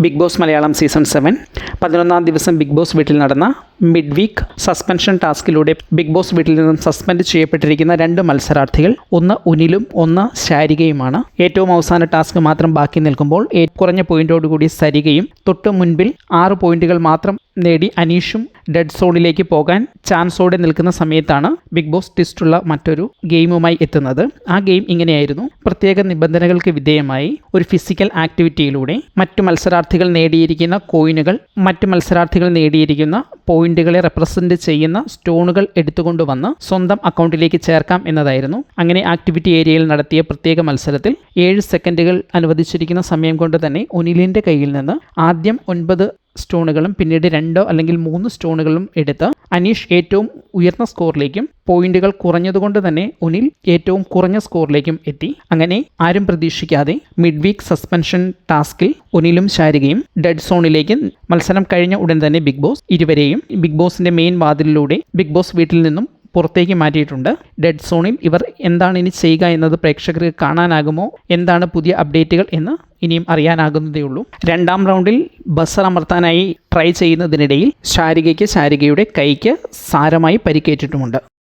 Big Boss Malayalam season 7 11-ാം ദിവസം Bigg Boss വീട്ടിൽ നടന്ന മിഡ് വീക്ക് സസ്പെൻഷൻ ടാസ്കിലൂടെ ബിഗ് ബോസ് വീട്ടിൽ നിന്നും സസ്പെൻഡ് ചെയ്യപ്പെട്ടിരിക്കുന്ന 2 മത്സരാർത്ഥികൾ, ഒന്ന് ഉനിലും ഒന്ന് ശാരികയുമാണ്. ഏറ്റവും അവസാന ടാസ്ക് മാത്രം ബാക്കി നിൽക്കുമ്പോൾ കുറഞ്ഞ പോയിന്റോടുകൂടി സരികയും, തൊട്ട് മുൻപിൽ 6 പോയിന്റുകൾ മാത്രം നേടി അനീഷും ഡെഡ് സോണിലേക്ക് പോകാൻ ചാൻസോടെ നിൽക്കുന്ന സമയത്താണ് ബിഗ് ബോസ് ട്വിസ്റ്റുള്ള മറ്റൊരു ഗെയിമുമായി എത്തുന്നത്. ആ ഗെയിം ഇങ്ങനെയായിരുന്നു: പ്രത്യേക നിബന്ധനകൾക്ക് വിധേയമായി ഒരു ഫിസിക്കൽ ആക്ടിവിറ്റിയിലൂടെ മറ്റു മത്സരാർത്ഥികൾ നേടിയിരിക്കുന്ന കോയിനുകൾ, മറ്റു മത്സരാർത്ഥികൾ നേടിയിരിക്കുന്ന പോയിന്റുകളെ റെപ്രസെന്റ് ചെയ്യുന്ന സ്റ്റോണുകൾ എടുത്തുകൊണ്ടുവന്ന് സ്വന്തം അക്കൗണ്ടിലേക്ക് ചേർക്കാം എന്നതായിരുന്നു. അങ്ങനെ ആക്ടിവിറ്റി ഏരിയയിൽ നടത്തിയ പ്രത്യേക മത്സരത്തിൽ 7 സെക്കൻഡുകൾ അനുവദിച്ചിരിക്കുന്ന സമയം കൊണ്ട് തന്നെ ഒനിലിൻ്റെ കയ്യിൽ നിന്ന് ആദ്യം 9 സ്റ്റോണുകളും പിന്നീട് 2 അല്ലെങ്കിൽ 3 സ്റ്റോണുകളും എടുത്ത് അനീഷ് ഏറ്റവും ഉയർന്ന സ്കോറിലേക്കും പോയിന്റുകൾ കുറഞ്ഞതുകൊണ്ട് തന്നെ ഒനിൽ ഏറ്റവും കുറഞ്ഞ സ്കോറിലേക്കും എത്തി. അങ്ങനെ ആരും പ്രതീക്ഷിക്കാതെ മിഡ് വീക്ക് സസ്പെൻഷൻ ടാസ്കിൽ ഒനിലും ശാരികയും ഡെഡ് സോണിലേക്ക് മത്സരം കഴിഞ്ഞ ഉടൻ തന്നെ ബിഗ് ബോസ് ഇരുവരെയും ബിഗ് ബോസിന്റെ മെയിൻ വാതിലിലൂടെ ബിഗ് ബോസ് വീട്ടിൽ നിന്നും പുറത്തേക്ക് മാറ്റിയിട്ടുണ്ട്. ഡെഡ് സോണിൽ ഇവർ എന്താണ് ഇനി ചെയ്യുക എന്നത് പ്രേക്ഷകർക്ക് കാണാനാകുമോ, എന്താണ് പുതിയ അപ്ഡേറ്റുകൾ എന്ന് ഇനിയും അറിയാനാകുന്നതേ ഉള്ളൂ. 2-ാം റൗണ്ടിൽ ബസർ അമർത്താനായി ട്രൈ ചെയ്യുന്നതിനിടയിൽ ശാരികയുടെ കൈക്ക് സാരമായി പരിക്കേറ്റിട്ടുമുണ്ട്.